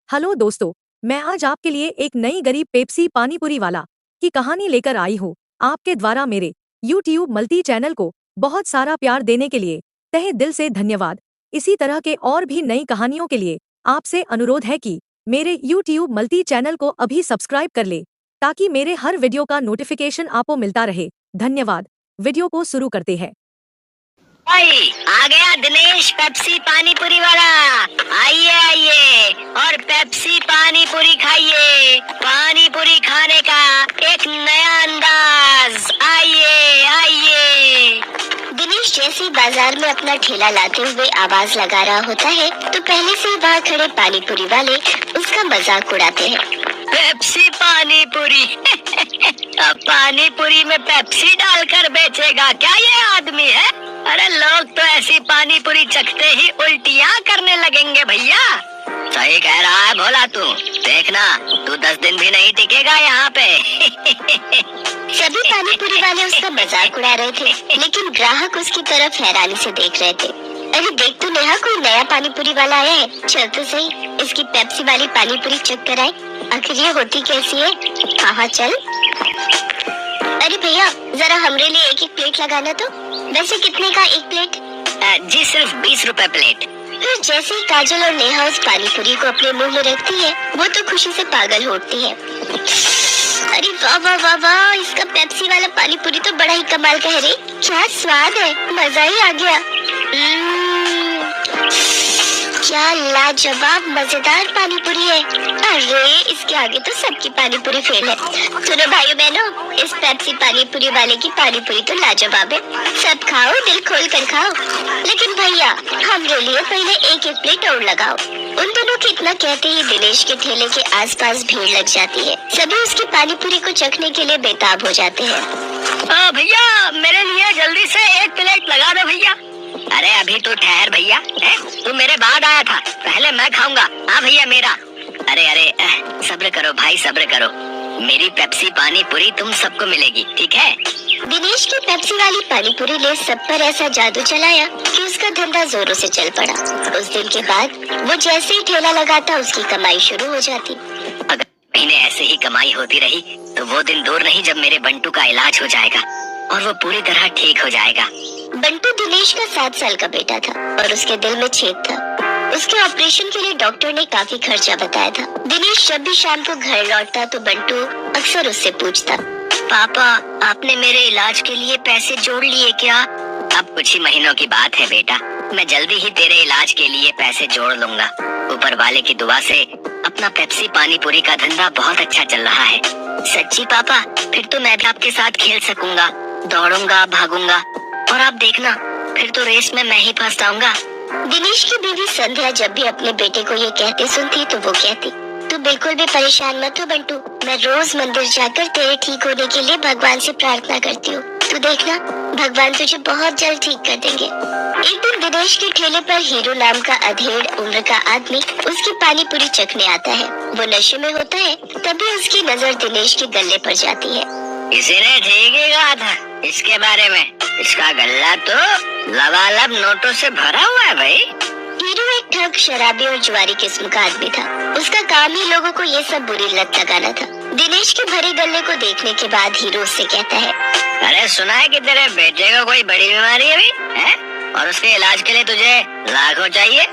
Hello दोस्तों, मैं आज आपके लिए एक नई गरीब पेप्सी पानीपुरी वाला की कहानी लेकर आई हूँ। आपके द्वारा मेरे YouTube मल्टी चैनल को बहुत सारा प्यार देने के लिए तहे दिल से धन्यवाद। इसी तरह के और भी नई कहानियों के लिए आपसे अनुरोध है कि मेरे YouTube मल्टी चैनल को अभी सब्सक्राइब कर ले ताकि मेरे हर वीडियो का नोटिफिकेशन आपको मिलता रहे। धन्यवाद। वीडियो को शुरू करते हैं। भाई आ गया दिनेश पेप्सी पानीपुरी वाला। आइए आइए और पेप्सी पानीपुरी खाइए। पानीपुरी खाने का एक नया अंदाज। आइए आइए। दिनेश जैसे ही बाजार में अपना ठेला लाते हुए आवाज लगा रहा होता है तो पहले से ही बाहर खड़े पानीपुरी वाले उसका मजाक उड़ाते हैं। पेप्सी पानीपुरी अब पानीपुरी में पेप्सी डालकर बेचेगा क्या ये आदमी है? अरे लोग तो ऐसी पानीपुरी चखते ही उल्टियाँ करने लगेंगे भैया। सही कह रहा है भोला तू। देखना तू 10 दिन भी नहीं टिकेगा यहाँ पे। सभी पानीपुरी वाले उसका मजाक उड़ा रहे थे, लेकिन ग्राहक उसकी तरफ हैरानी से देख रहे थे। अरे देख तो नेहा, कोई नया पानीपुरी वाला आया है। चल तो सही, इसकी पेप्सी वाली पानीपुरी चख कर आए, आखिर ये होती कैसी है। हाँ चल। अरे भैया जरा हमरे लिए एक प्लेट लगाना तो। वैसे कितने का एक प्लेट? जी सिर्फ 20 रुपए प्लेट। फिर जैसे ही काजल और नेहा उस पानीपुरी को अपने मुंह में रखती है वो तो खुशी से पागल होती है। अरे वाह वाह वाह वाह, इसका पेप्सी वाला पानीपुरी तो बड़ा ही कमाल का है रे। क्या स्वाद है, मजा ही आ गया। क्या लाजवाब मजेदार पानीपुरी है। अरे इसके आगे तो सबकी पानीपुरी फेल है। सुनो भाइयों बहनों, इस पेप्सी पानीपुरी वाले की पानीपुरी तो लाजवाब है। सब खाओ, दिल खोल कर खाओ, लेकिन भैया हमरे लिए पहले एक एक प्लेट और लगाओ। उन दोनों के इतना कहते ही दिनेश के ठेले के आसपास भीड़ लग जाती है। सभी उसकी पानीपुरी को चखने के लिए बेताब हो जाते हैं। भैया मेरे लिए जल्दी से एक प्लेट लगा दो भैया। अरे अभी तो ठहर भैया, तू मेरे बाद आया था, पहले मैं खाऊंगा। हाँ भैया मेरा। अरे अरे सब्र करो भाई, सब्र करो। मेरी पेप्सी पानीपुरी तुम सबको मिलेगी, ठीक है। दिनेश की पेप्सी वाली पानीपुरी ने सब पर ऐसा जादू चलाया कि उसका धंधा जोरों से चल पड़ा। उस दिन के बाद वो जैसे ही ठेला लगाता उसकी कमाई शुरू हो जाती। अगर महीने ऐसे ही कमाई होती रही तो वो दिन दूर नहीं जब मेरे बंटू का इलाज हो जाएगा और वो पूरी तरह ठीक हो जाएगा। बंटू दिनेश का 7 साल का बेटा था और उसके दिल में छेद था। उसके ऑपरेशन के लिए डॉक्टर ने काफी खर्चा बताया था। दिनेश जब भी शाम को घर लौटता तो बंटू अक्सर उससे पूछता, पापा आपने मेरे इलाज के लिए पैसे जोड़ लिए क्या? अब कुछ ही महीनों की बात है बेटा, मैं जल्दी ही तेरे इलाज के लिए पैसे जोड़ लूंगा। ऊपर वाले की दुआ से अपना पेप्सी पानीपुरी का धंधा बहुत अच्छा चल रहा है। सच्ची पापा? फिर तो मैं भी आपके साथ खेल सकूंगा, दौड़ूंगा, भागूंगा, और आप देखना फिर तो रेस में मैं ही फर्स्ट आऊंगा। दिनेश की बीवी संध्या जब भी अपने बेटे को ये कहते सुनती तो वो कहती, तू बिल्कुल भी परेशान मत हो बंटू, मैं रोज मंदिर जाकर तेरे ठीक होने के लिए भगवान से प्रार्थना करती हूँ। तू देखना भगवान तुझे बहुत जल्द ठीक कर देंगे। एक दिन दिनेश के ठेले पर हीरो नाम का अधेड़ उम्र का आदमी उसकी पानीपुरी चखने आता है। वो नशे में होता है, तभी उसकी नजर दिनेश के गले पर जाती है। किसी ने ठीक ही कहा था इसके बारे में, इसका गल्ला तो लबालब नोटों से भरा हुआ है भाई। हीरो एक ठग, शराबी और जुआरी किस्म का आदमी था। उसका काम ही लोगों को ये सब बुरी लत लगाना था। दिनेश के भरे गले को देखने के बाद हीरो उससे कहता है, अरे सुना है कि तेरे बेटे को कोई बड़ी बीमारी है अभी, है? और उसके इलाज के लिए तुझे लाखों चाहिए?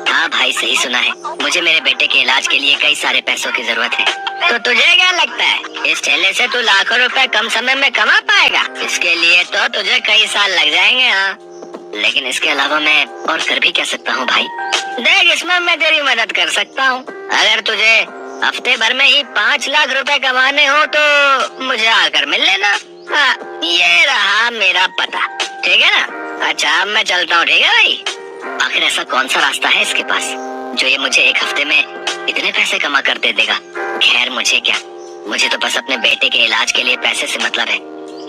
हाँ भाई सही सुना है, मुझे मेरे बेटे के इलाज के लिए कई सारे पैसों की जरूरत है। तो तुझे क्या लगता है इस ठेले से तू लाखों रुपए कम समय में कमा पाएगा? इसके लिए तो तुझे कई साल लग जाएंगे। हाँ लेकिन इसके अलावा मैं और कर भी क्या सकता हूँ भाई? देख इसमें मैं तेरी मदद कर सकता हूँ। अगर तुझे हफ्ते भर में ही 5 लाख रुपए कमाने हो तो मुझे आकर मिल लेना। हाँ ये रहा मेरा पता, ठीक है ना? अच्छा अब मैं चलता हूँ, ठीक है भाई? आखिर ऐसा कौन सा रास्ता है इसके पास जो ये मुझे एक हफ्ते में इतने पैसे कमा कर दे देगा? खैर मुझे क्या, मुझे तो बस अपने बेटे के इलाज के लिए पैसे से मतलब है।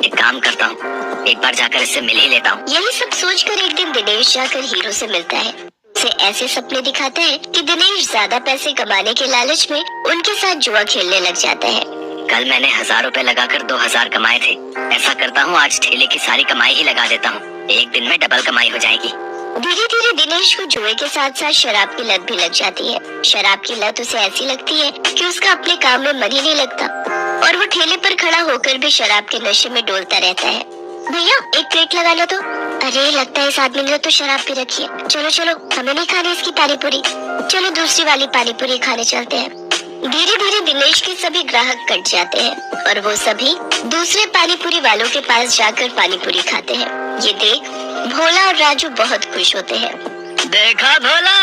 एक काम करता हूँ, एक बार जाकर इससे मिल ही लेता हूँ। यही सब सोचकर एक दिन दिनेश जाकर हीरो से मिलता है। उसे ऐसे सपने दिखाता है कि दिनेश ज्यादा पैसे कमाने के लालच में उनके साथ जुआ खेलने लग जाता है। कल मैंने 1000 रुपए लगाकर 2000 कमाए थे। ऐसा करता हूँ आज ठेले की सारी कमाई ही लगा देता हूँ, एक दिन में डबल कमाई हो जाएगी। धीरे धीरे दिनेश को जुए के साथ साथ शराब की लत भी लग जाती है। शराब की लत उसे ऐसी लगती है कि उसका अपने काम में मन ही नहीं लगता और वो ठेले पर खड़ा होकर भी शराब के नशे में डोलता रहता है। भैया एक प्लेट लगा लो तो। अरे लगता है इस आदमी ने तो शराब पी रखी है। चलो चलो, हमें नहीं खानी इसकी पानी पूरी, चलो दूसरी वाली पानी पूरी खाने चलते हैं। धीरे धीरे दिनेश के सभी ग्राहक कट जाते हैं और वो सभी दूसरे पानी पूरी वालों के पास जाकर पानी पूरी खाते हैं। ये देख भोला और राजू बहुत खुश होते हैं। देखा भोला,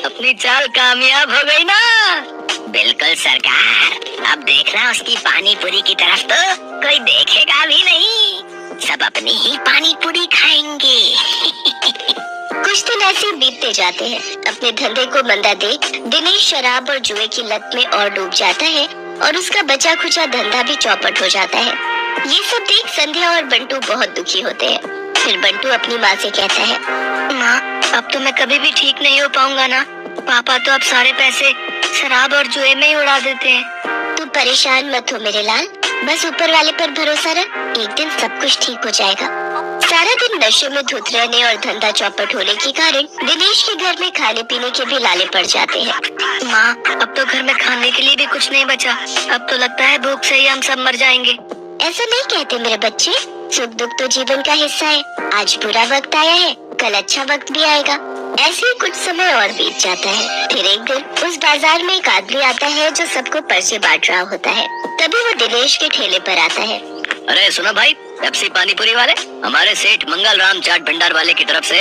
अपनी चाल कामयाब हो गई ना। बिल्कुल सरकार, अब देखना उसकी पानी पूरी की तरफ तो कोई देखेगा भी नहीं, सब अपनी ही पानी पूरी खाएंगे। कुछ दिन ऐसे बीतते जाते हैं। अपने धंधे को मंदा देख दिनेश शराब और जुए की लत में और डूब जाता है और उसका बचा खुचा धंधा भी चौपट हो जाता है। ये सब देख संध्या और बंटू बहुत दुखी होते हैं। फिर बंटू अपनी माँ से कहता है, माँ, अब तो मैं कभी भी ठीक नहीं हो पाऊंगा ना। पापा तो अब सारे पैसे शराब और जुए में ही उड़ा देते हैं। तू परेशान मत हो मेरे लाल, बस ऊपर वाले पर भरोसा रख, एक दिन सब कुछ ठीक हो जाएगा। सारा दिन नशे में धुत रहने और धंधा चौपट होने के कारण दिनेश के घर में खाने पीने के भी लाले पड़ जाते हैं। माँ, अब तो घर में खाने के लिए भी कुछ नहीं बचा। अब तो लगता है भूख से ही हम सब मर जाएंगे। ऐसा नहीं कहते मेरे बच्चे, सुख दुख तो जीवन का हिस्सा है। आज बुरा वक्त आया है, कल अच्छा वक्त भी आएगा। ऐसे ही कुछ समय और बीत जाता है। फिर एक दिन उस बाजार में एक आदमी आता है जो सबको पर्चे बांट रहा होता है। तभी वो दिनेश के ठेले पर आता है। अरे सुनो भाई, पेप्सी पानी पूरी वाले, हमारे सेठ मंगल राम चाट भंडार वाले की तरफ से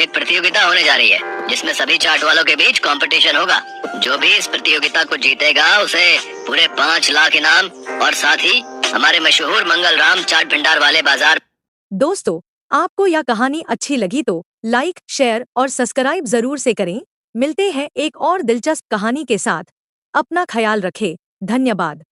एक प्रतियोगिता होने जा रही है जिसमें सभी चाट वालों के बीच कंपटीशन होगा। जो भी इस प्रतियोगिता को जीतेगा उसे पूरे 5 लाख इनाम और साथ ही हमारे मशहूर मंगल राम चाट भंडार वाले बाजार। दोस्तों, आपको यह कहानी अच्छी लगी तो लाइक, शेयर और सब्सक्राइब जरूर से करें। मिलते हैं एक और दिलचस्प कहानी के साथ। अपना ख्याल रखें। धन्यवाद।